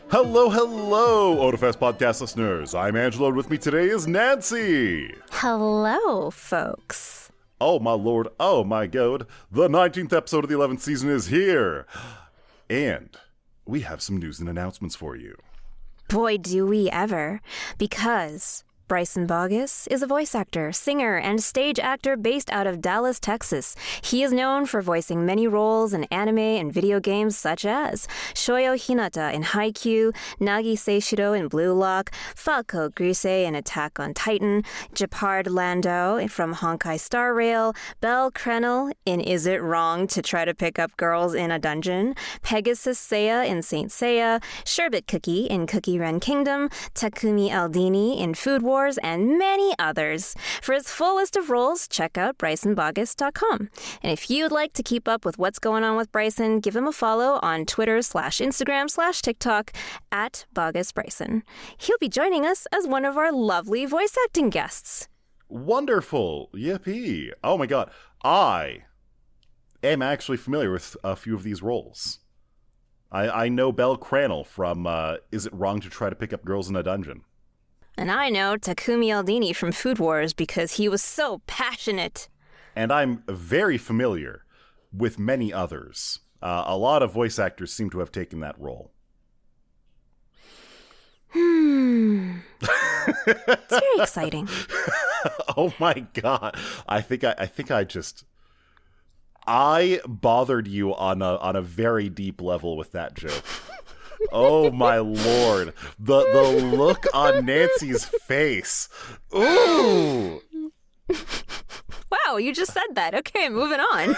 Hello, hello, Otafest podcast listeners. I'm Angelo, and with me today is Nancy. Hello, folks. Oh, my lord, oh, my god. The 19th episode of the 11th season is here. And we have some news and announcements for you. Boy, do we ever. Because Bryson Bogus is a voice actor, singer, and stage actor based out of Dallas, Texas. He is known for voicing many roles in anime and video games such as Shoyo Hinata in Haikyuu, Nagi Seishiro in Blue Lock, Falco Grise in Attack on Titan, Jeopard Lando from Honkai Star Rail, Belle Krenel in Is It Wrong to Try to Pick Up Girls in a Dungeon, Pegasus Seiya in Saint Seiya, Sherbet Cookie in Cookie Run Kingdom, Takumi Aldini in Food Wars, and many others. For his full list of roles, check out BrysonBogus.com. And if you'd like to keep up with what's going on with Bryson, give him a follow on Twitter/Instagram/TikTok at Bogus Bryson. He'll be joining us as one of our lovely voice acting guests. Wonderful. Yippee. Oh my god. I am actually familiar with a few of these roles. I know Belle Krenel from Is It Wrong to Try to Pick Up Girls in a Dungeon? And I know Takumi Aldini from Food Wars because he was so passionate. And I'm very familiar with many others. A lot of voice actors seem to have taken that role. It's very exciting. Oh my god. I think I bothered you on a very deep level with that joke. Oh my lord. The look on Nancy's face. Ooh. Wow, you just said that. Okay, moving on.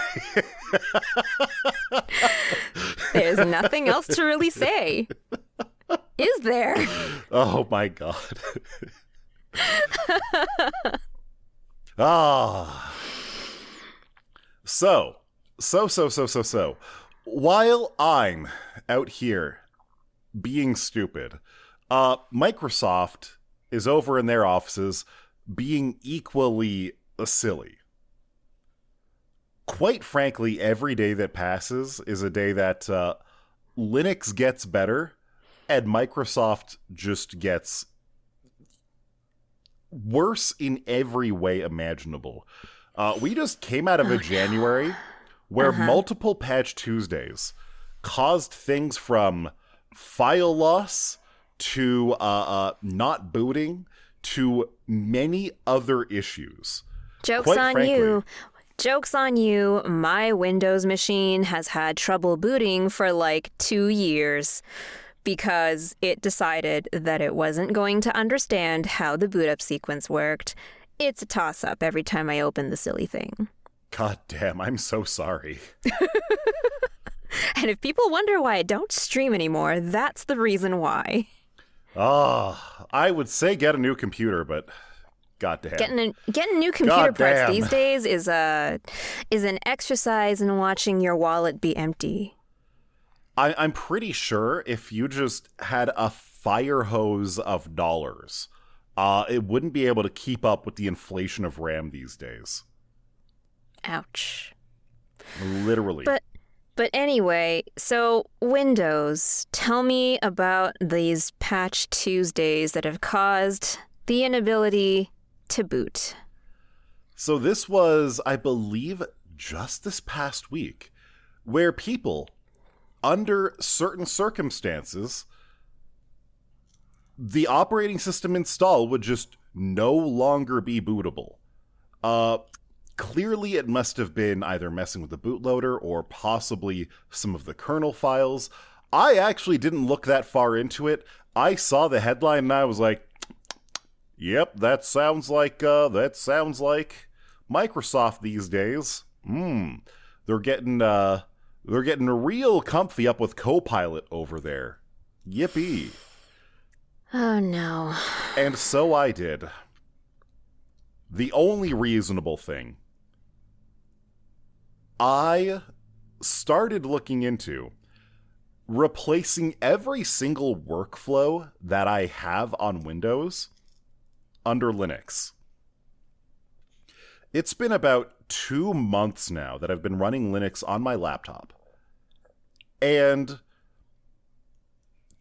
There's nothing else to really say. Is there? Oh my god. Ah. So. While I'm out here being stupid, Microsoft is over in their offices being equally silly. Quite frankly, every day that passes is a day that Linux gets better and Microsoft just gets worse in every way imaginable. We just came out of a January where multiple Patch Tuesdays caused things from file loss to not booting to many other issues. Joke's on you. Joke's on you. My Windows machine has had trouble booting for like 2 years because it decided that it wasn't going to understand how the boot up sequence worked. It's a toss-up every time I open the silly thing. God damn, I'm so sorry. And if people wonder why I don't stream anymore, that's the reason why. I would say get a new computer, but goddamn. Getting new computer parts these days is an exercise in watching your wallet be empty. I'm pretty sure if you just had a fire hose of dollars, it wouldn't be able to keep up with the inflation of RAM these days. Ouch. Literally. But anyway, so Windows, tell me about these Patch Tuesdays that have caused the inability to boot. So this was, I believe, just this past week, where people, under certain circumstances, the operating system install would just no longer be bootable. Clearly, it must have been either messing with the bootloader or possibly some of the kernel files. I actually didn't look that far into it. I saw the headline and I was like, "Yep, that sounds like Microsoft these days. They're getting real comfy up with Copilot over there. Yippee!" Oh no! And so I did. The only reasonable thing. I started looking into replacing every single workflow that I have on Windows under Linux. It's been about 2 months now that I've been running Linux on my laptop. And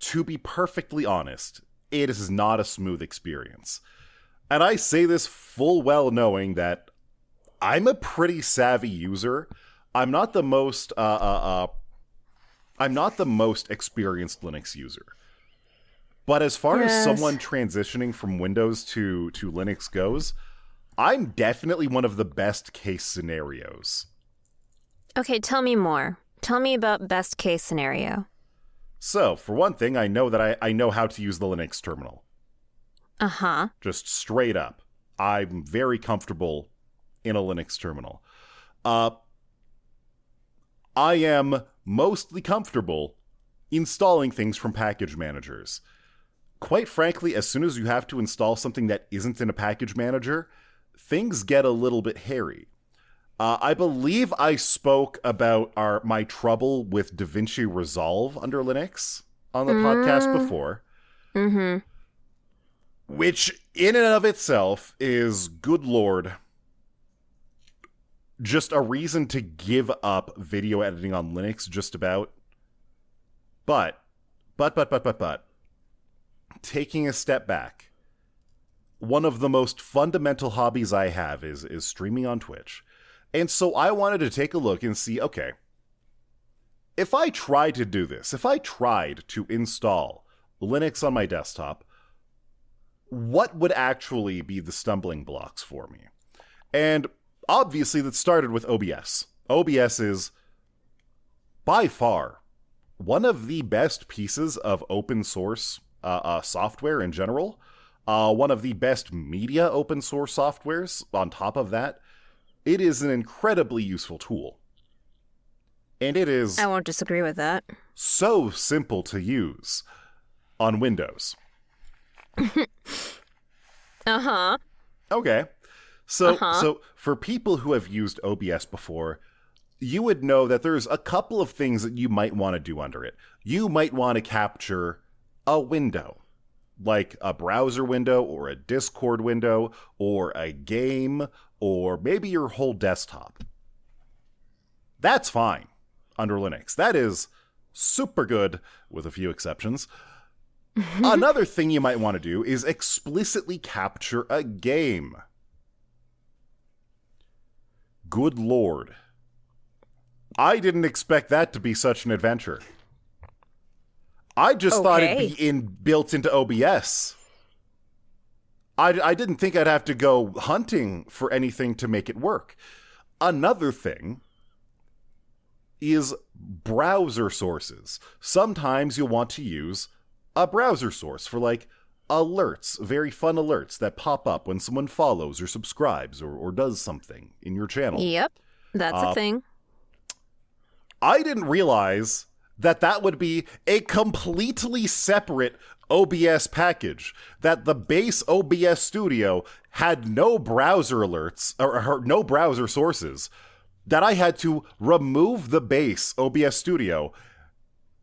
to be perfectly honest, it is not a smooth experience. And I say this full well knowing that I'm a pretty savvy user. I'm not the most experienced Linux user. But as far as someone transitioning from Windows to Linux goes, I'm definitely one of the best case scenarios. Okay, tell me more. Tell me about best case scenario. So, for one thing, I know that I know how to use the Linux terminal. Uh-huh. Just straight up. I'm very comfortable in a Linux terminal. I am mostly comfortable installing things from package managers. Quite frankly, as soon as you have to install something that isn't in a package manager, things get a little bit hairy. I believe I spoke about my trouble with DaVinci Resolve under Linux on the podcast before. Mm-hmm. Which, in and of itself, is, good lord, just a reason to give up video editing on Linux, just about. But, taking a step back, one of the most fundamental hobbies I have is streaming on Twitch. And so I wanted to take a look and see, okay, if I tried to do this, if I tried to install Linux on my desktop, what would actually be the stumbling blocks for me? And obviously that started with OBS. OBS is, by far, one of the best pieces of open source software in general. One of the best media open source softwares on top of that. It is an incredibly useful tool. And it is... I won't disagree with that. ...so simple to use on Windows. Uh-huh. Okay. So for people who have used OBS before, you would know that there's a couple of things that you might want to do under it. You might want to capture a window, like a browser window or a Discord window or a game or maybe your whole desktop. That's fine under Linux. That is super good, with a few exceptions. Another thing you might want to do is explicitly capture a game. Good lord. I didn't expect that to be such an adventure. I just thought it'd be built into OBS. I didn't think I'd have to go hunting for anything to make it work. Another thing is browser sources. Sometimes you'll want to use a browser source for, like, alerts, very fun alerts that pop up when someone follows or subscribes or does something in your channel. Yep, that's a thing. I didn't realize that would be a completely separate OBS package, that the base OBS Studio had no browser alerts or no browser sources, that I had to remove the base OBS Studio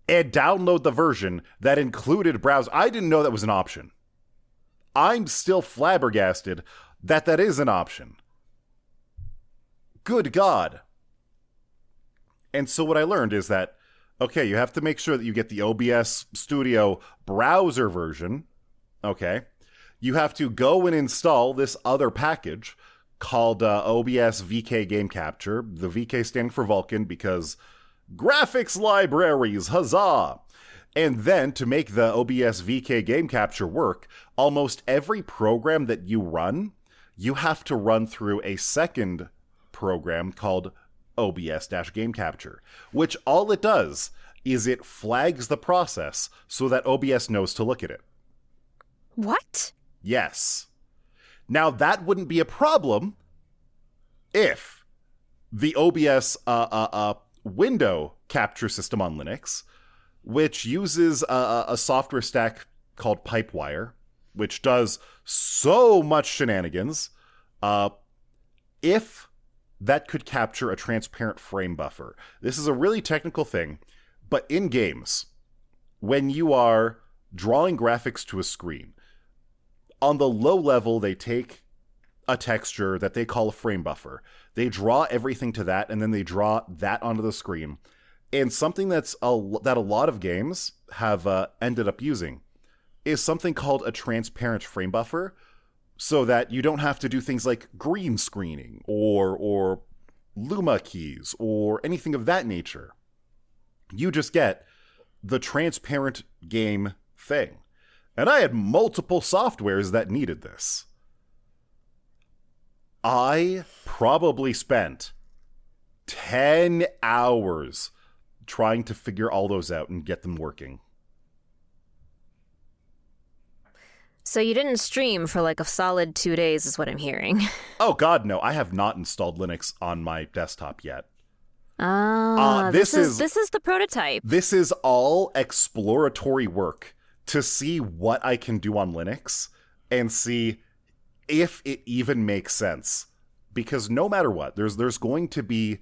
and download the version that included browser. I didn't know that was an option. I'm still flabbergasted that is an option. Good God. And so what I learned is that, okay, you have to make sure that you get the OBS Studio browser version. Okay. You have to go and install this other package called OBS VK Game Capture. The VK standing for Vulkan because graphics libraries, huzzah! And then to make the OBS VK Game Capture work, almost every program that you run, you have to run through a second program called OBS-Game Capture, which all it does is it flags the process so that OBS knows to look at it. What? Yes. Now, that wouldn't be a problem if the OBS window capture system on Linux, which uses a software stack called Pipewire, which does so much shenanigans, if that could capture a transparent frame buffer. This is a really technical thing, but in games, when you are drawing graphics to a screen, on the low level, they take a texture that they call a frame buffer. They draw everything to that, and then they draw that onto the screen. And something that a lot of games have ended up using is something called a transparent frame buffer, so that you don't have to do things like green screening or Luma keys or anything of that nature. You just get the transparent game thing. And I had multiple softwares that needed this. I probably spent 10 hours trying to figure all those out and get them working. So you didn't stream for like a solid 2 days is what I'm hearing. Oh God, no. I have not installed Linux on my desktop yet. This is the prototype. This is all exploratory work to see what I can do on Linux and see if it even makes sense. Because no matter what, there's going to be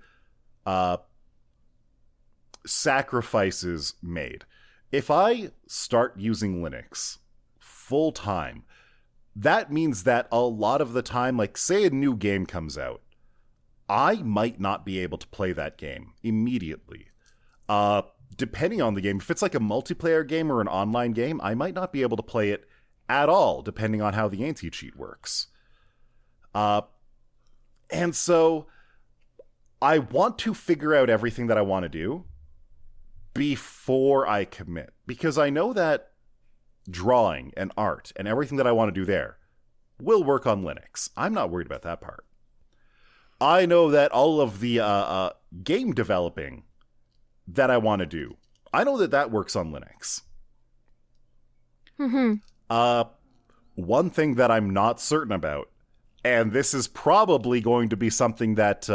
sacrifices made. If I start using Linux full time, that means that a lot of the time, like say a new game comes out, I might not be able to play that game immediately. Depending on the game, if it's like a multiplayer game or an online game, I might not be able to play it at all, depending on how the anti-cheat works. And so I want to figure out everything that I want to do before I commit, because I know that drawing and art and everything that I want to do there will work on Linux. I'm not worried about that part. I know that all of the game developing that I want to do, I know that works on Linux. Mm-hmm. One thing that I'm not certain about, and this is probably going to be something that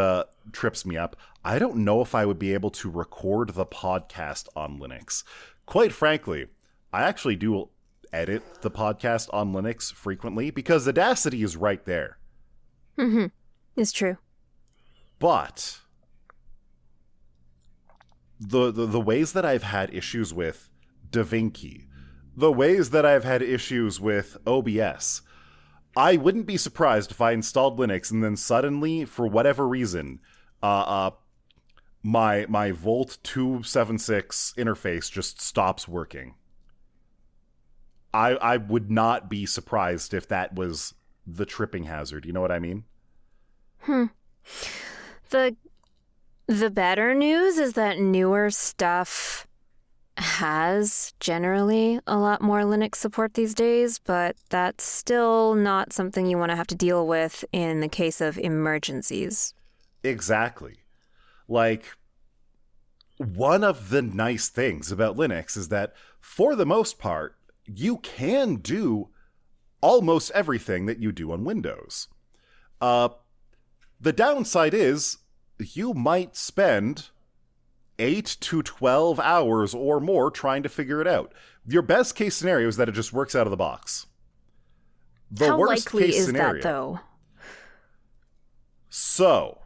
trips me up, I don't know if I would be able to record the podcast on Linux. Quite frankly, I actually do edit the podcast on Linux frequently because Audacity is right there. Mm-hmm. It's true. But the ways that I've had issues with DaVinci, the ways that I've had issues with OBS, I wouldn't be surprised if I installed Linux and then suddenly, for whatever reason, my Volt 276 interface just stops working. I would not be surprised if that was the tripping hazard. You know what I mean? The better news is that newer stuff has generally a lot more Linux support these days, but that's still not something you want to have to deal with in the case of emergencies. Exactly. Like, one of the nice things about Linux is that, for the most part, you can do almost everything that you do on Windows. The downside is you might spend 8 to 12 hours or more trying to figure it out. Your best case scenario is that it just works out of the box. The How worst likely case is scenario, that, though? So,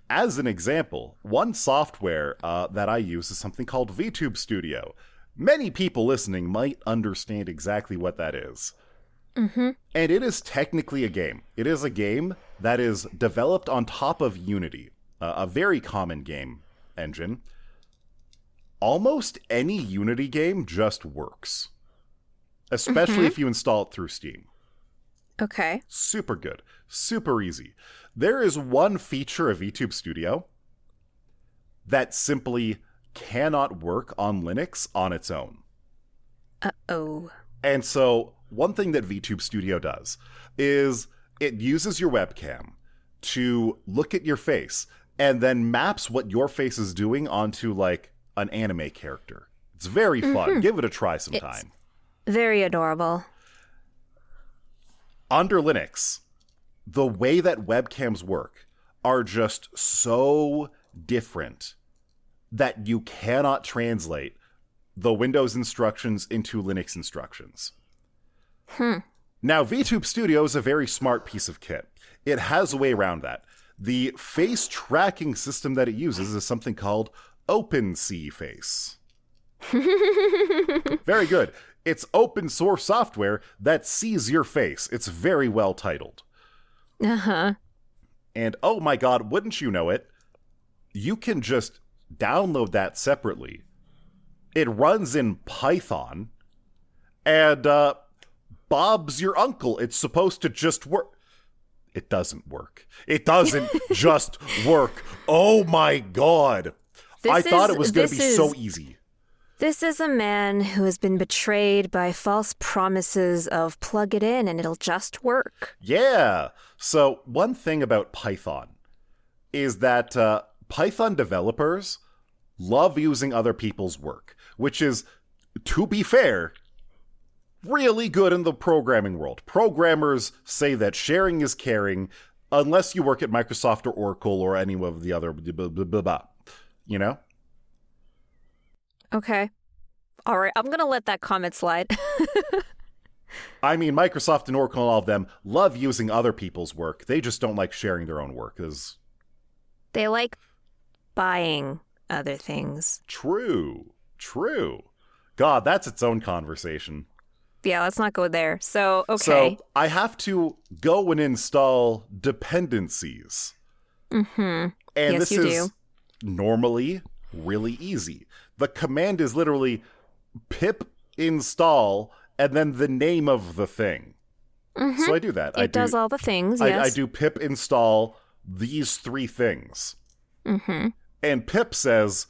as an example, one software that I use is something called VTube Studio. Many people listening might understand exactly what that is. Mm-hmm. And it is technically a game. It is a game that is developed on top of Unity, a very common game engine. Almost any Unity game just works, especially if you install it through Steam. Okay. Super good. Super easy. There is one feature of VTube Studio that simply cannot work on Linux on its own. Uh-oh. And so one thing that VTube Studio does is it uses your webcam to look at your face and then maps what your face is doing onto like an anime character. It's very fun. Give it a try sometime. It's very adorable. Under Linux, the way that webcams work are just so different that you cannot translate the Windows instructions into Linux instructions. Now, VTube Studio is a very smart piece of kit. It has a way around that. The face tracking system that it uses is something called OpenCFace. Very good. It's open source software that sees your face. It's very well titled. Uh-huh. And oh my god, wouldn't you know it, you can just download that separately. It runs in Python, and Bob's your uncle. It's supposed to just work. It doesn't work. It doesn't just work. Oh my God. I thought it was going to be so easy. This is a man who has been betrayed by false promises of plug it in and it'll just work. Yeah. So one thing about Python is that Python developers love using other people's work, which is, to be fair, really good in the programming world. Programmers say that sharing is caring, unless you work at Microsoft or Oracle or any of the other blah, blah, blah, blah, you know? Okay. All right. I'm going to let that comment slide. I mean, Microsoft and Oracle and all of them love using other people's work. They just don't like sharing their own work. They like buying other things. True. God, that's its own conversation. Yeah, let's not go there. So, okay. So I have to go and install dependencies. Mm-hmm. And yes, this you is do. normally really easy. The command is literally pip install and then the name of the thing. Mm-hmm. So I do that. It does all the things, yes. I do pip install these 3 things. Mm-hmm. And pip says,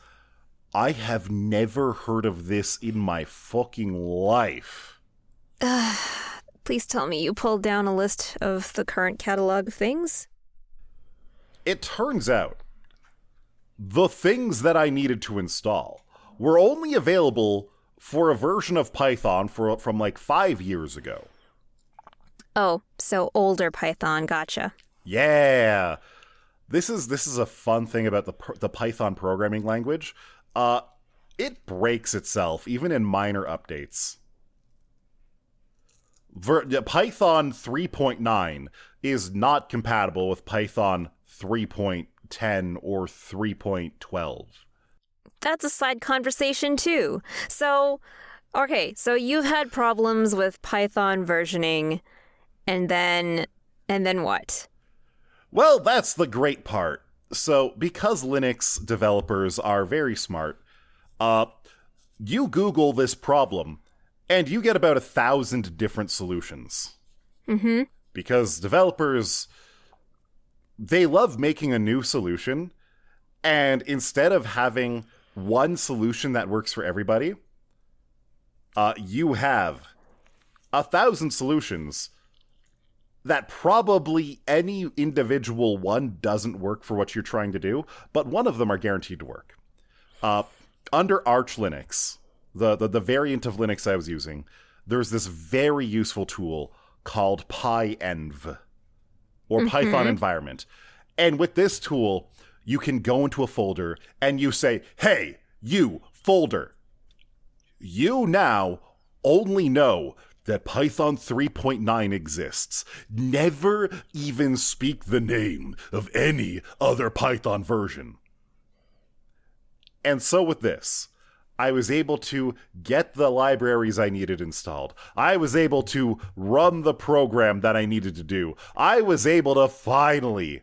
I have never heard of this in my fucking life. Please tell me you pulled down a list of the current catalog of things? It turns out the things that I needed to install were only available for a version of Python from like 5 years ago. Oh, so older Python, gotcha. Yeah. This is a fun thing about the Python programming language. It breaks itself, even in minor updates. Python 3.9 is not compatible with Python 3.10 or 3.12. That's a side conversation too. So, okay, so you've had problems with Python versioning, and then what? Well, that's the great part. So, because Linux developers are very smart, you Google this problem, and you get about 1,000 different solutions. Mm-hmm. Because developers, they love making a new solution, and instead of having one solution that works for everybody, you have 1,000 solutions that probably any individual one doesn't work for what you're trying to do, but one of them are guaranteed to work. Under Arch Linux, the variant of Linux I was using, there's this very useful tool called pyenv, or Python environment. And with this tool, you can go into a folder and you say, hey, you, folder, you now only know that Python 3.9 exists. Never even speak the name of any other Python version. And so with this, I was able to get the libraries I needed installed. I was able to run the program that I needed to do. I was able to finally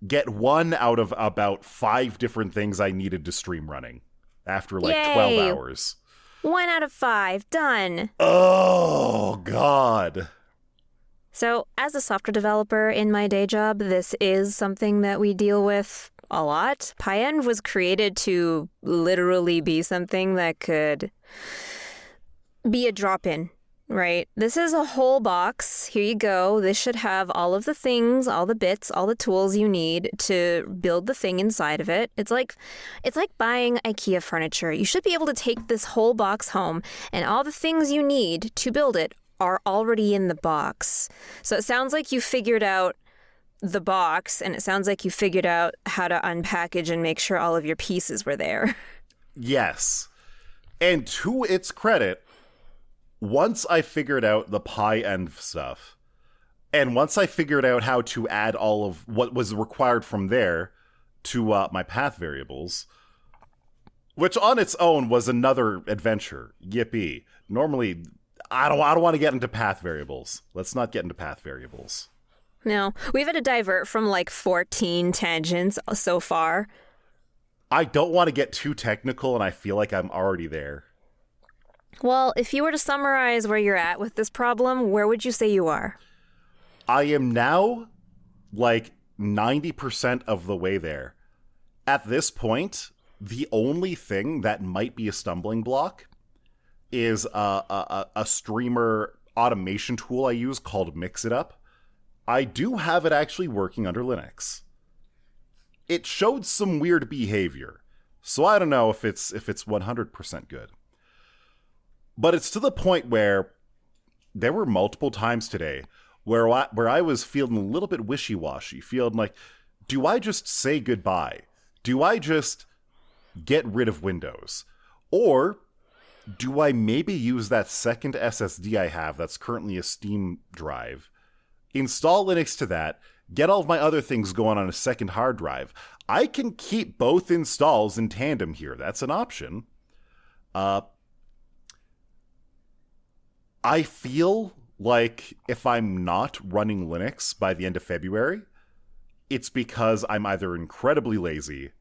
get 1 out of about 5 different things I needed to stream running after like Yay. 12 hours. 1 out of 5, done. Oh, God. So, as a software developer in my day job, this is something that we deal with a lot. Pyenv was created to literally be something that could be a drop-in, right? This is a whole box. Here you go. This should have all of the things, all the bits, all the tools you need to build the thing inside of it. It's like buying IKEA furniture. You should be able to take this whole box home, and all the things you need to build it are already in the box. So it sounds like you figured out the box, and it sounds like you figured out how to unpackage and make sure all of your pieces were there. Yes. And to its credit, once I figured out the pyenv stuff, and once I figured out how to add all of what was required from there to my path variables, which on its own was another adventure. Yippee. Normally, I don't want to get into path variables. Let's not get into path variables. No, we've had to divert from like 14 tangents so far. I don't want to get too technical, and I feel like I'm already there. Well, if you were to summarize where you're at with this problem, where would you say you are? I am now like 90% of the way there. At this point, the only thing that might be a stumbling block is a streamer automation tool I use called Mix It Up. I do have it actually working under Linux. It showed some weird behavior, so I don't know if it's 100% good. But it's to the point where there were multiple times today where I was feeling a little bit wishy-washy, feeling like, do I just say goodbye? Do I just get rid of Windows? Or do I maybe use that second SSD I have that's currently a Steam drive, install Linux to that, get all of my other things going on a second hard drive? I can keep both installs in tandem here. That's an option. I feel like if I'm not running Linux by the end of February, it's because I'm either incredibly lazy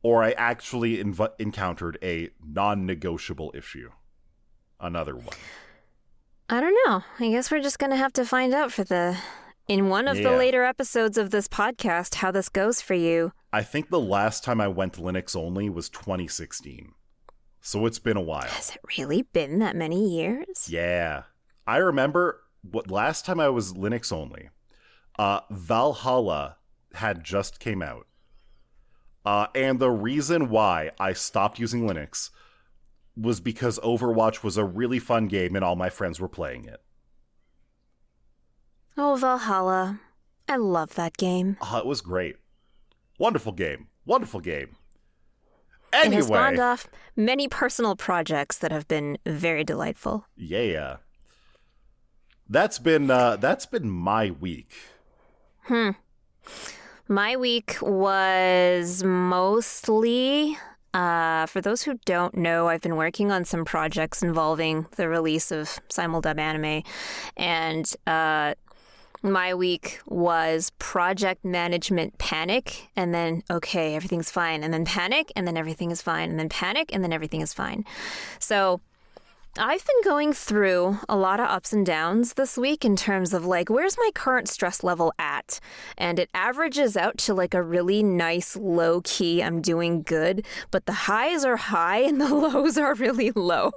or I actually encountered a non-negotiable issue. Another one. I don't know. I guess we're just going to have to find out in one of the later episodes of this podcast how this goes for you. I think the last time I went Linux only was 2016. So it's been a while. Has it really been that many years? Yeah. I remember last time I was Linux only. Valhalla had just came out. And the reason why I stopped using Linux was because Overwatch was a really fun game and all my friends were playing it. Oh, Valhalla. I love that game. It was great. Wonderful game. Wonderful game. Anyway. It has spawned off many personal projects that have been very delightful. Yeah. That's been my week. My week was mostly, for those who don't know, I've been working on some projects involving the release of simuldub anime, and my week was project management panic, and then, okay, everything's fine, and then panic, and then everything is fine, and then panic, and then everything is fine. So I've been going through a lot of ups and downs this week in terms of like, where's my current stress level at? And it averages out to like a really nice low key, I'm doing good, but the highs are high and the lows are really low.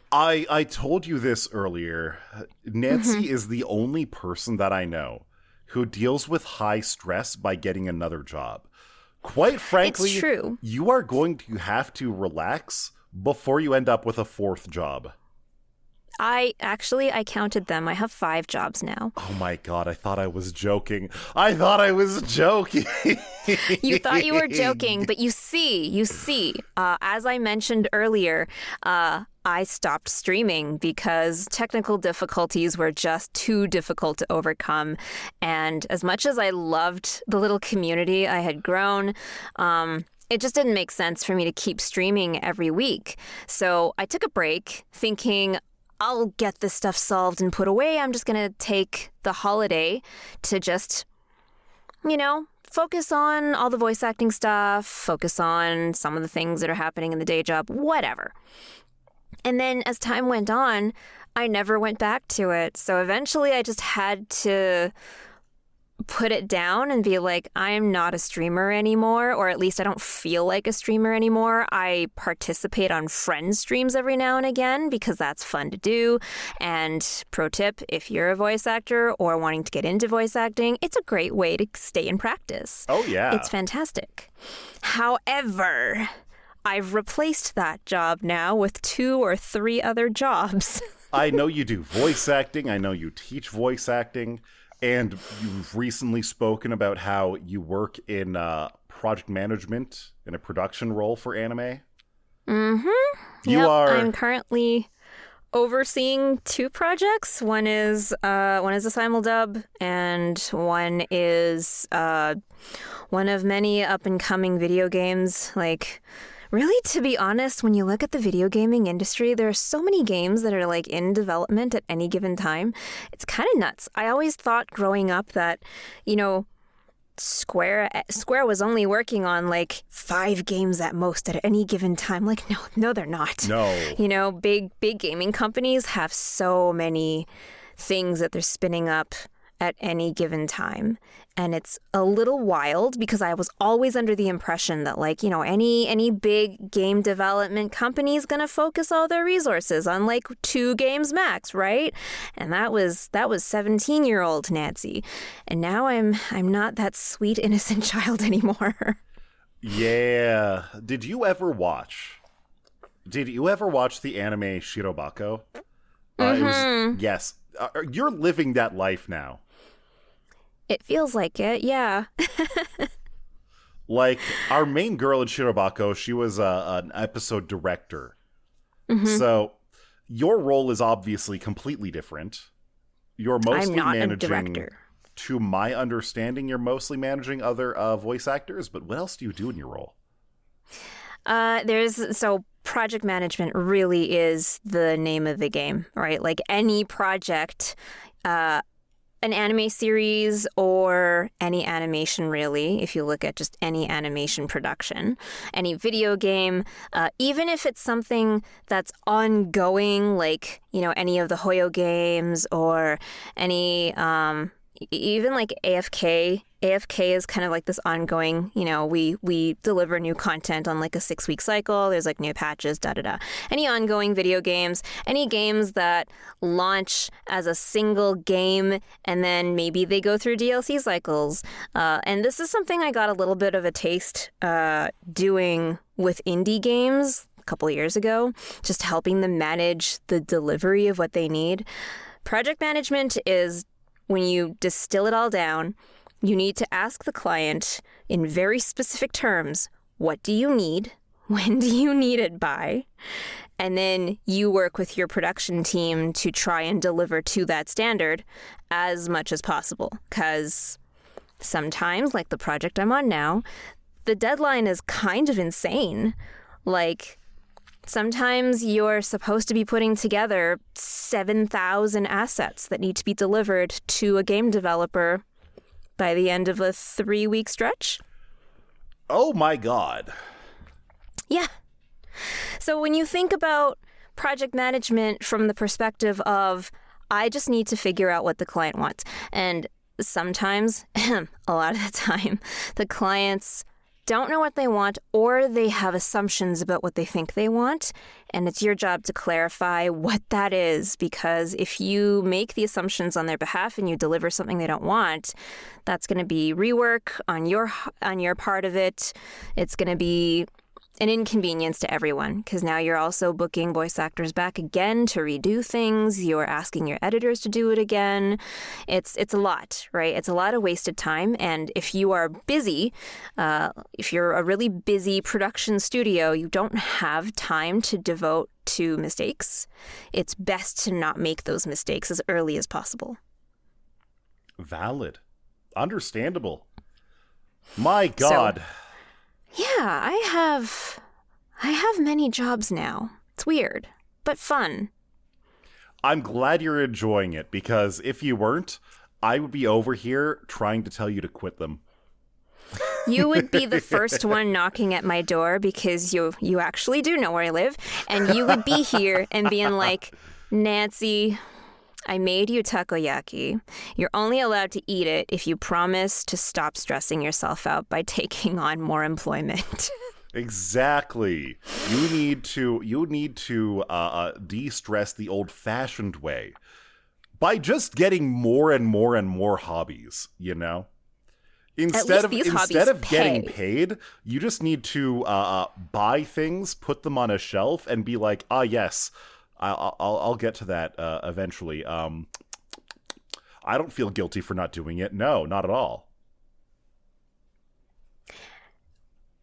I told you this earlier. Nancy is the only person that I know who deals with high stress by getting another job. Quite frankly, it's true. You are going to have to relax before you end up with a fourth job. I counted them. I have 5 jobs now. Oh my God, I thought I was joking. You thought you were joking, but you see, as I mentioned earlier, I stopped streaming because technical difficulties were just too difficult to overcome. And as much as I loved the little community I had grown, it just didn't make sense for me to keep streaming every week. So I took a break thinking, I'll get this stuff solved and put away. I'm just going to take the holiday to just, focus on all the voice acting stuff, focus on some of the things that are happening in the day job, whatever. And then as time went on, I never went back to it. So eventually I just had to put it down and be like, I'm not a streamer anymore, or at least I don't feel like a streamer anymore. I participate on friends' streams every now and again because that's fun to do. And pro tip, if you're a voice actor or wanting to get into voice acting, it's a great way to stay in practice. Oh, yeah. It's fantastic. However, I've replaced that job now with 2 or 3 other jobs. I know you do voice acting. I know you teach voice acting. And you've recently spoken about how you work in project management in a production role for anime. Mm-hmm. I'm currently overseeing 2 projects. One is a simuldub, and one is one of many up-and-coming video games. Like, really, to be honest, when you look at the video gaming industry, there are so many games that are like in development at any given time. It's kind of nuts. I always thought growing up that, Square was only working on like 5 games at most at any given time. Like, no, they're not. No. You know, big gaming companies have so many things that they're spinning up at any given time. And it's a little wild because I was always under the impression that, like, you know, any big game development company is going to focus all their resources on like 2 games max, right? And that was 17-year-old Nancy. And now I'm not that sweet innocent child anymore. Yeah. Did you ever watch the anime Shirobako? Yes. You're living that life now. It feels like it, yeah. Like, our main girl in Shirobako, she was an episode director. So, your role is obviously completely different. You're mostly I'm not managing, a director. to my understanding, you're mostly managing other voice actors, but what else do you do in your role? Project management really is the name of the game, right? Like any project, an anime series or any animation, really, if you look at just any animation production, any video game, even if it's something that's ongoing, like, you know, any of the Hoyo games or any, even like AFK. AFK is kind of like this ongoing, you know, we deliver new content on like a 6-week cycle. There's like new patches, da-da-da. Any ongoing video games, any games that launch as a single game and then maybe they go through DLC cycles. And this is something I got a little bit of a taste doing with indie games a couple of years ago, just helping them manage the delivery of what they need. Project management is when you distill it all down. You need to ask the client in very specific terms, what do you need? When do you need it by? And then you work with your production team to try and deliver to that standard as much as possible. Because sometimes, like the project I'm on now, the deadline is kind of insane. Like, sometimes you're supposed to be putting together 7,000 assets that need to be delivered to a game developer by the end of a 3-week stretch. Oh my God. Yeah. So when you think about project management from the perspective of, I just need to figure out what the client wants. And sometimes, a lot of the time, the clients don't know what they want, or they have assumptions about what they think they want, and it's your job to clarify what that is, because if you make the assumptions on their behalf and you deliver something they don't want, that's going to be rework on your part of it. It's going to be an inconvenience to everyone, because now you're also booking voice actors back again to redo things. You're asking your editors to do it again. It's a lot, right? It's a lot of wasted time. And if you are busy, if you're a really busy production studio, you don't have time to devote to mistakes. It's best to not make those mistakes as early as possible. Valid. Understandable. My God. Yeah, I have many jobs now. It's weird, but fun. I'm glad you're enjoying it, because if you weren't, I would be over here trying to tell you to quit them. You would be the first one knocking at my door, because you actually do know where I live, and you would be here and being like, Nancy, I made you takoyaki. You're only allowed to eat it if you promise to stop stressing yourself out by taking on more employment. Exactly. You need to de-stress the old-fashioned way by just getting more and more and more hobbies, you know? Instead of getting paid, you just need to buy things, put them on a shelf, and be like, yes, I'll get to that eventually. I don't feel guilty for not doing it. No, not at all.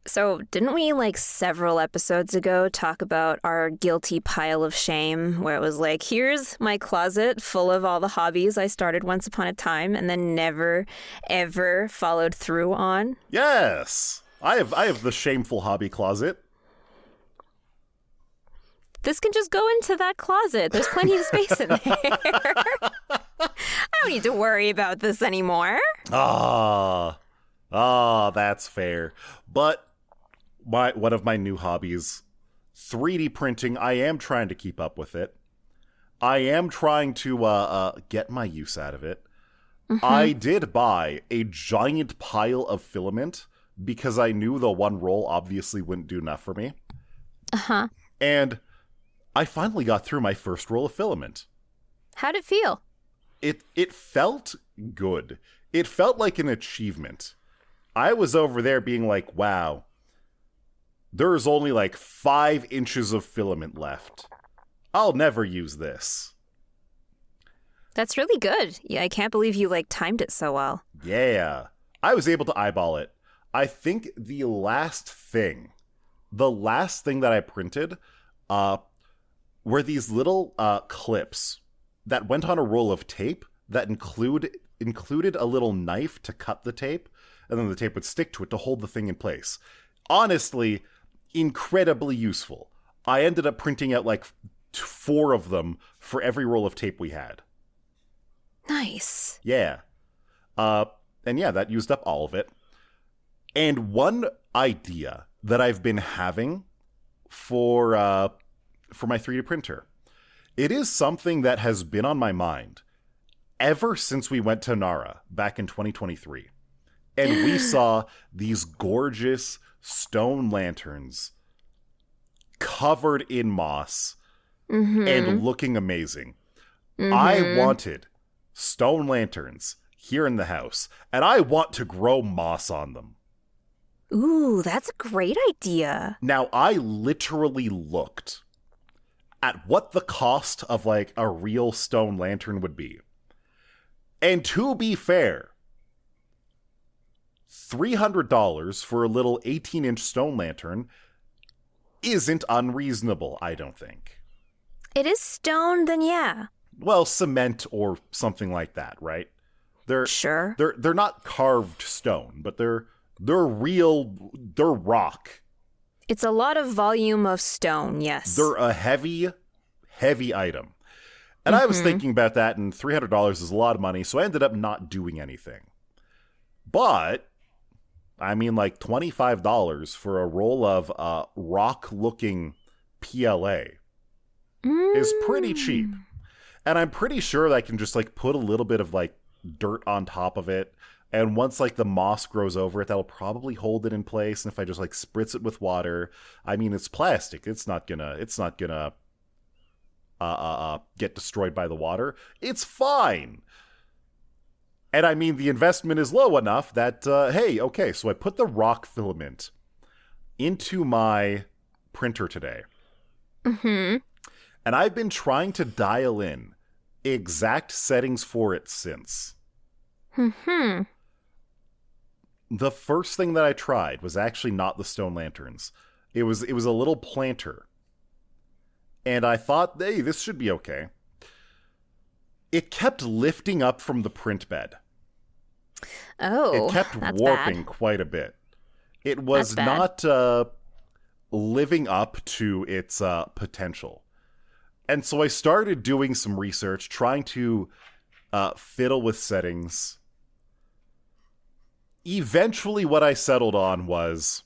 So didn't we, like, several episodes ago talk about our guilty pile of shame, where it was like, here's my closet full of all the hobbies I started once upon a time and then never, ever followed through on? Yes. I have the shameful hobby closet. This can just go into that closet. There's plenty of space in there. I don't need to worry about this anymore. Ah, that's fair. But one of my new hobbies, 3D printing, I am trying to keep up with it. I am trying to get my use out of it. I did buy a giant pile of filament because I knew the one roll obviously wouldn't do enough for me. Uh-huh. And I finally got through my first roll of filament. How'd it feel? It felt good. It felt like an achievement. I was over there being like, wow, there's only like 5 inches of filament left. I'll never use this. That's really good. Yeah, I can't believe you, timed it so well. Yeah. I was able to eyeball it. I think the last thing that I printed were these little clips that went on a roll of tape that included a little knife to cut the tape, and then the tape would stick to it to hold the thing in place. Honestly, incredibly useful. I ended up printing out 4 of them for every roll of tape we had. Nice. Yeah. And yeah, that used up all of it. And one idea that I've been having for my 3D printer, it is something that has been on my mind ever since we went to Nara back in 2023. And we saw these gorgeous stone lanterns covered in moss and looking amazing. I wanted stone lanterns here in the house, and I want to grow moss on them. Ooh, that's a great idea. Now, I literally looked at what the cost of a real stone lantern would be. And to be fair, $300 for a little 18-inch stone lantern isn't unreasonable, I don't think. It is stone, then yeah. Well, cement or something like that, right? Sure. They're not carved stone, but they're real, they're rock. It's a lot of volume of stone, yes. They're a heavy item. And I was thinking about that, and $300 is a lot of money, so I ended up not doing anything. But, I mean, $25 for a roll of rock-looking PLA is pretty cheap. And I'm pretty sure that I can just put a little bit of dirt on top of it. And once the moss grows over it, that'll probably hold it in place. And if I just spritz it with water, I mean, it's plastic. It's not gonna get destroyed by the water. It's fine. And I mean, the investment is low enough that, hey, okay, so I put the rock filament into my printer today. And I've been trying to dial in exact settings for it since. The first thing that I tried was actually not the stone lanterns. It was a little planter. And I thought, hey, this should be okay. It kept lifting up from the print bed. Oh, it kept warping bad. Quite a bit. It was not living up to its potential. And so I started doing some research, trying to fiddle with settings. Eventually, what I settled on was,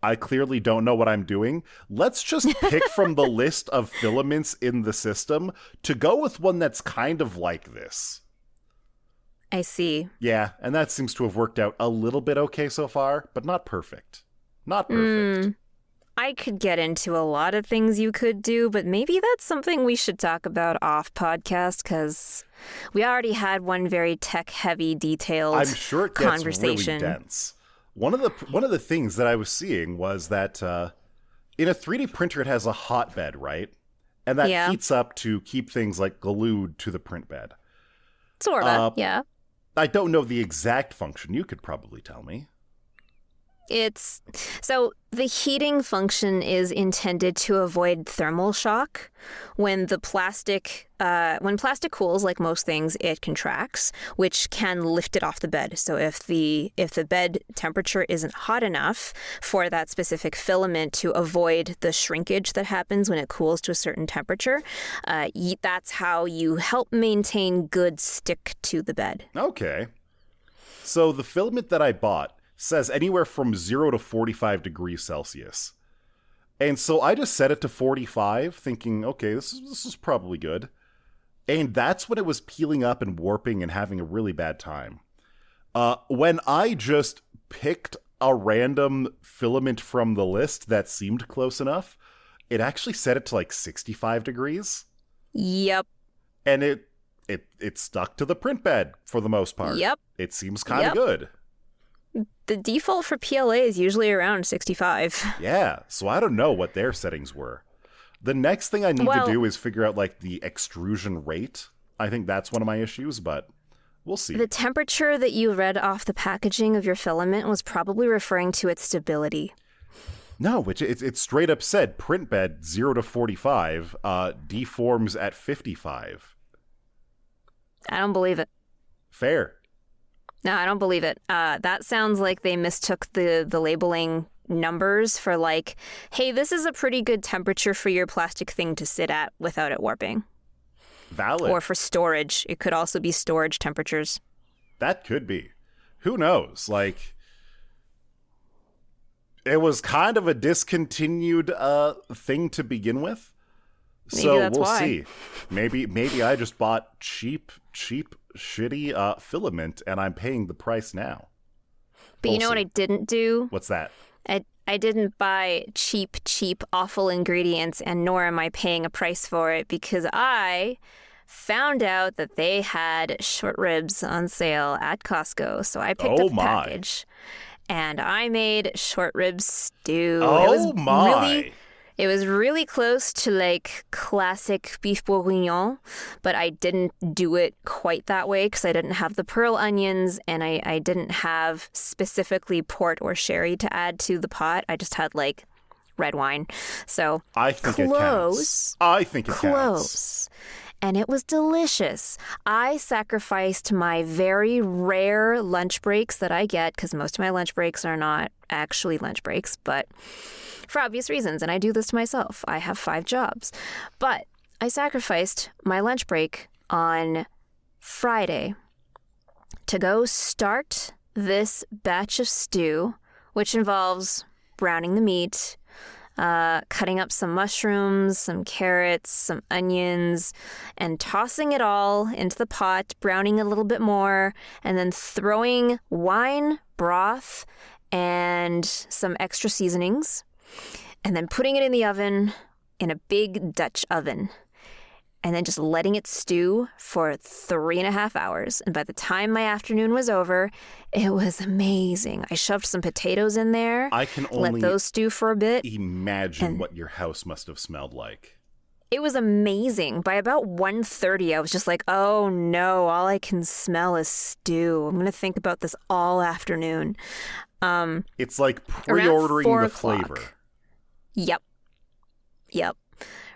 I clearly don't know what I'm doing. Let's just pick from the list of filaments in the system to go with one that's kind of like this. I see. Yeah, and that seems to have worked out a little bit okay so far, but not perfect. Not perfect. I could get into a lot of things you could do, but maybe that's something we should talk about off podcast, because we already had one very tech-heavy, detailed I'm sure it gets conversation. Really dense. One of the things that I was seeing was that in a 3D printer it has a hotbed, right? And that heats up to keep things glued to the print bed. Sort of, yeah. I don't know the exact function. You could probably tell me. So the heating function is intended to avoid thermal shock. When plastic cools, like most things, it contracts, which can lift it off the bed. So if the bed temperature isn't hot enough for that specific filament to avoid the shrinkage that happens when it cools to a certain temperature, that's how you help maintain good stick to the bed. Okay. So the filament that I bought says anywhere from 0 to 45 degrees Celsius. And so I just set it to 45, thinking, okay, this is probably good. And that's when it was peeling up and warping and having a really bad time. When I just picked a random filament from the list that seemed close enough, it actually set it to like 65 degrees. Yep. And it stuck to the print bed for the most part. Yep. It seems kind of good. The default for PLA is usually around 65. Yeah, so I don't know what their settings were. The next thing I need to do is figure out like the extrusion rate. I think that's one of my issues, but we'll see. The temperature that you read off the packaging of your filament was probably referring to its stability. No, it straight up said print bed 0 to 45, deforms at 55. I don't believe it. Fair. No, I don't believe it. That sounds like they mistook the labeling numbers for like, hey, this is a pretty good temperature for your plastic thing to sit at without it warping. Valid. Or for storage. It could also be storage temperatures. That could be. Who knows? Like, it was kind of a discontinued thing to begin with. Maybe so that's we'll why. see. Maybe I just bought cheap, shitty filament, and I'm paying the price now. But you know what I didn't do? What's that? I didn't buy cheap, awful ingredients, and nor am I paying a price for it because I found out that they had short ribs on sale at Costco. So I picked up the package, and I made short rib stew. It was really close to like classic beef bourguignon, but I didn't do it quite that way because I didn't have the pearl onions and I didn't have specifically port or sherry to add to the pot. I just had like red wine. So I think it counts. I think it counts. And it was delicious. I sacrificed my very rare lunch breaks that I get because most of my lunch breaks are not actually lunch breaks, but for obvious reasons, and I do this to myself. I have 5 jobs. But I sacrificed my lunch break on Friday to go start this batch of stew, which involves browning the meat, cutting up some mushrooms, some carrots, some onions, and tossing it all into the pot, browning a little bit more, and then throwing wine, broth, and some extra seasonings, and then putting it in the oven in a big Dutch oven, and then just letting it stew for 3.5 hours. And by the time my afternoon was over, it was amazing. I shoved some potatoes in there. I can only let those stew for a bit. Imagine what your house must have smelled like. It was amazing. By about 1:30, I was just like, oh no, all I can smell is stew. I'm going to think about this all afternoon. It's like pre-ordering the flavor. Yep.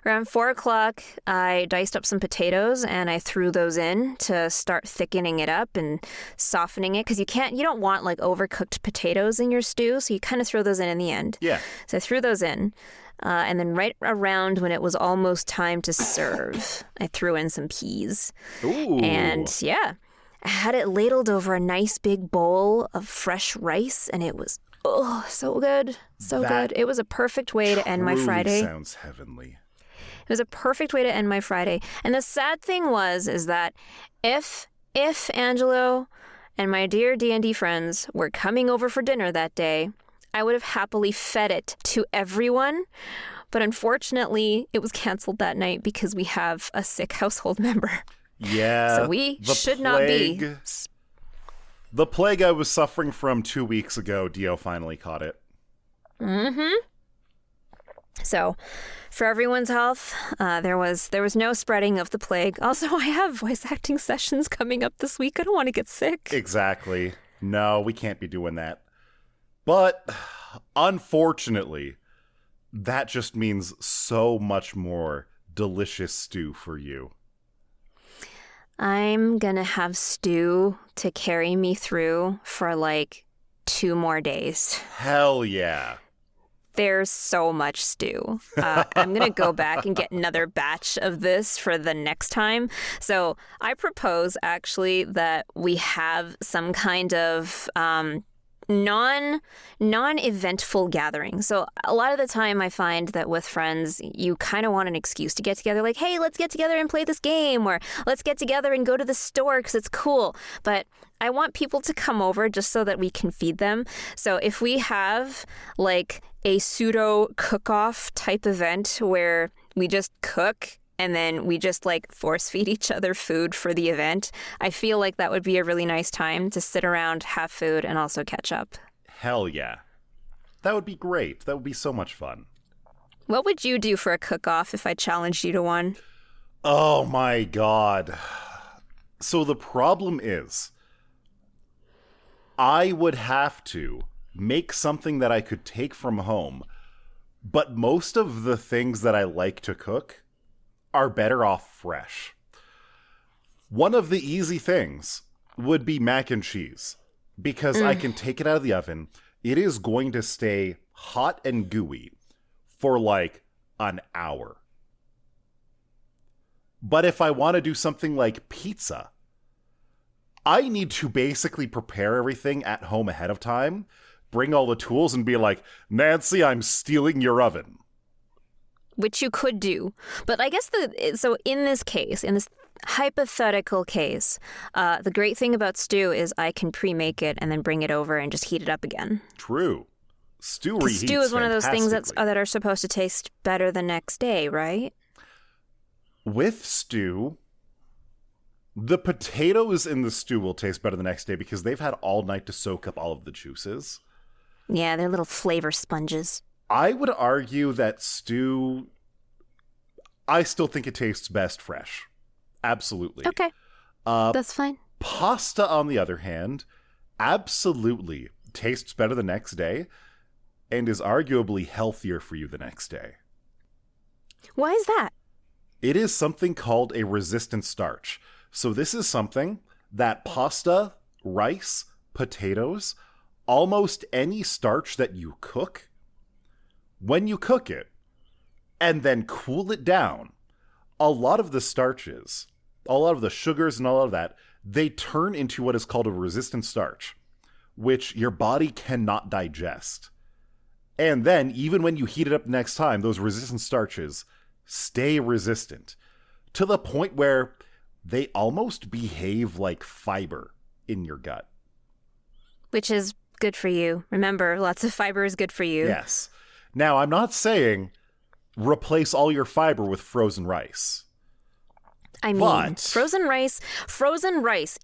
Around 4 o'clock, I diced up some potatoes and I threw those in to start thickening it up and softening it because you don't want like overcooked potatoes in your stew, so you kind of throw those in the end. Yeah. So I threw those in, and then right around when it was almost time to serve, I threw in some peas. Ooh. And yeah, I had it ladled over a nice big bowl of fresh rice, and it was so good, so good. It was a perfect way to end my Friday. Sounds heavenly. It was a perfect way to end my Friday. And the sad thing is that if Angelo and my dear D&D friends were coming over for dinner that day, I would have happily fed it to everyone. But unfortunately, it was canceled that night because we have a sick household member. Yeah. So we should not be. The plague I was suffering from 2 weeks ago, Dio finally caught it. Mm-hmm. So, for everyone's health, there was no spreading of the plague. Also, I have voice acting sessions coming up this week. I don't want to get sick. Exactly. No, we can't be doing that. But, unfortunately, that just means so much more delicious stew for you. I'm gonna have stew to carry me through for like 2 more days. Hell yeah. There's so much stew. I'm going to go back and get another batch of this for the next time. So I propose, actually, that we have some kind of non-eventful gathering. So a lot of the time I find that with friends, you kind of want an excuse to get together. Like, hey, let's get together and play this game, or let's get together and go to the store because it's cool. But I want people to come over just so that we can feed them. So if we have like a pseudo cook-off type event where we just cook and then we just like force feed each other food for the event, I feel like that would be a really nice time to sit around, have food, and also catch up. Hell yeah. That would be great. That would be so much fun. What would you do for a cook-off if I challenged you to one? Oh my god. So the problem is, I would have to make something that I could take from home, but most of the things that I like to cook are better off fresh. One of the easy things would be mac and cheese, because I can take it out of the oven. It is going to stay hot and gooey for like an hour. But if I want to do something like pizza, I need to basically prepare everything at home ahead of time, bring all the tools, and be like, Nancy, I'm stealing your oven. Which you could do. But I guess so in this case, in this hypothetical case, the great thing about stew is I can pre-make it and then bring it over and just heat it up again. True. Stew reheats Stew is one of those things fantastically. that are supposed to taste better the next day, right? With stew, the potatoes in the stew will taste better the next day because they've had all night to soak up all of the juices. Yeah, they're little flavor sponges. I would argue that stew, I still think it tastes best fresh. Absolutely. Okay, that's fine. Pasta, on the other hand, absolutely tastes better the next day and is arguably healthier for you the next day. Why is that? It is something called a resistant starch. So this is something that pasta, rice, potatoes, almost any starch that you cook, when you cook it and then cool it down, a lot of the starches, a lot of the sugars and all of that, they turn into what is called a resistant starch, which your body cannot digest. And then, even when you heat it up next time, those resistant starches stay resistant to the point where they almost behave like fiber in your gut. Which is good for you. Remember, lots of fiber is good for you. Yes. Now, I'm not saying replace all your fiber with frozen rice. I mean, frozen rice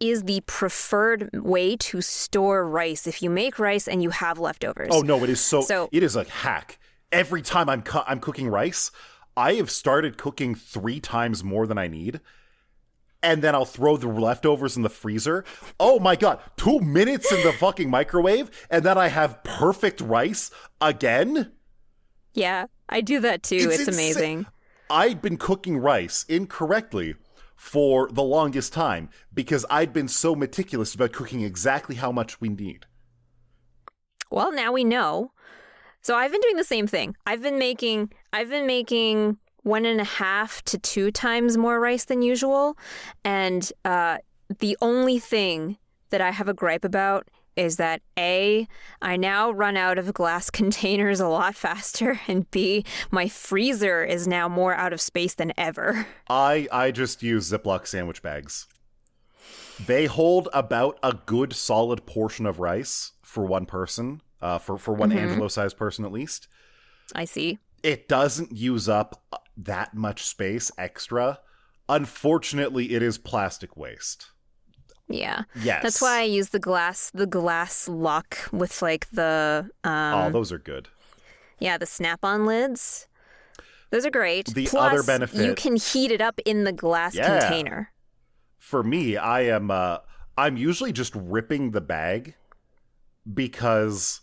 is the preferred way to store rice if you make rice and you have leftovers. Oh, no, it is it is a hack. Every time I'm cooking rice, I have started cooking 3 times more than I need. And then I'll throw the leftovers in the freezer. Oh my god, 2 minutes in the fucking microwave, and then I have perfect rice again? Yeah, I do that too. It's amazing. I'd been cooking rice incorrectly for the longest time because I'd been so meticulous about cooking exactly how much we need. Well, now we know. So I've been doing the same thing. I've been making 1.5 to 2 times more rice than usual. And the only thing that I have a gripe about is that A, I now run out of glass containers a lot faster, and B, my freezer is now more out of space than ever. I just use Ziploc sandwich bags. They hold about a good solid portion of rice for one person, for one Angelo-sized person at least. I see. It doesn't use up that much space extra. Unfortunately, it is plastic waste. Yeah. Yes. That's why I use the glass lock with like the oh, those are good. Yeah, the snap-on lids. Those are great. The Plus, other benefit, you can heat it up in the glass container. For me, I'm usually just ripping the bag because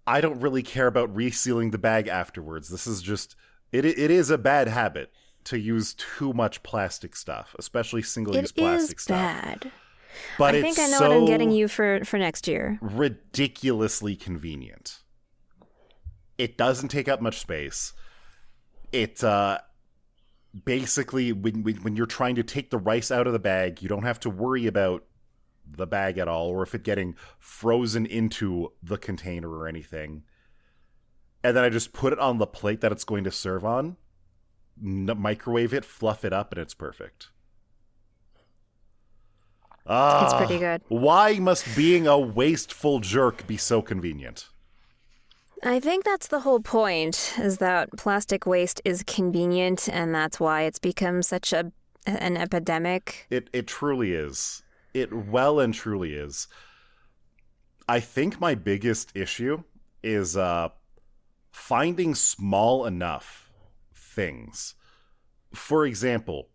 I don't really care about resealing the bag afterwards. This is just it is a bad habit to use too much plastic stuff, especially single-use plastic stuff. It is bad. But I think I know what I'm getting you for next year. Ridiculously convenient. It doesn't take up much space. It basically, when you're trying to take the rice out of the bag, you don't have to worry about the bag at all, or if it getting frozen into the container or anything. And then I just put it on the plate that it's going to serve on, microwave it, fluff it up, and it's perfect. It's pretty good. Why must being a wasteful jerk be so convenient? I think that's the whole point, is that plastic waste is convenient, and that's why it's become such an epidemic. It truly is. It well and truly is. I think my biggest issue is finding small enough things. For example,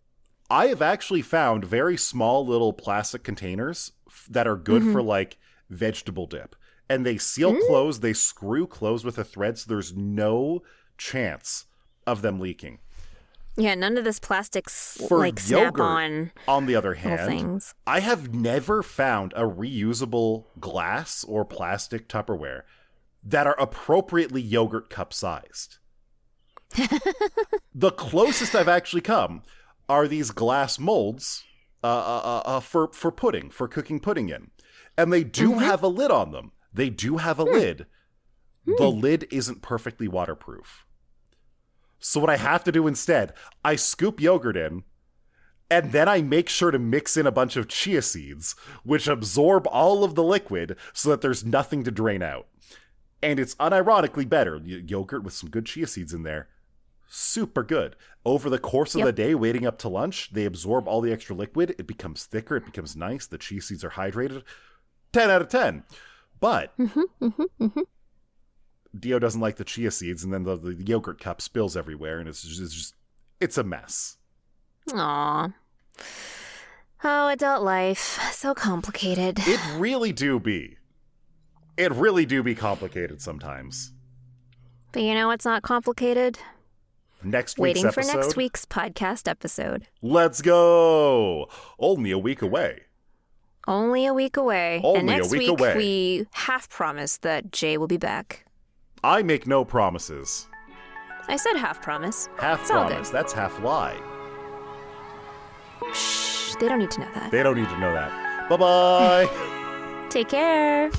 I have actually found very small little plastic containers that are good for like vegetable dip. And they seal closed, they screw closed with a thread, so there's no chance of them leaking. Yeah, none of this plastic's For like yogurt, snap-on. on the other hand, things. I have never found a reusable glass or plastic Tupperware that are appropriately yogurt cup sized. The closest I've actually come are these glass molds for pudding, for cooking pudding in. And they do have a lid on them. They do have a lid. The lid isn't perfectly waterproof. So what I have to do instead, I scoop yogurt in, and then I make sure to mix in a bunch of chia seeds, which absorb all of the liquid so that there's nothing to drain out. And it's unironically better. Yogurt with some good chia seeds in there. Super good. Over the course of the day, waiting up to lunch, they absorb all the extra liquid. It becomes thicker. It becomes nice. The chia seeds are hydrated. 10 out of 10. But Dio doesn't like the chia seeds, and then the yogurt cup spills everywhere, and it's a mess. Aww. Oh, adult life. So complicated. It really do be. It really do be complicated sometimes. But you know what's not complicated? Next week's Waiting episode. for next week's podcast episode. Let's go! Only a week away. Only a week away. Only and next a week week away. we half promise that Jay will be back. I make no promises. I said half promise. Half It's all promise. good. That's half lie. Shh, they don't need to know that. They don't need to know that. Bye-bye! Take care.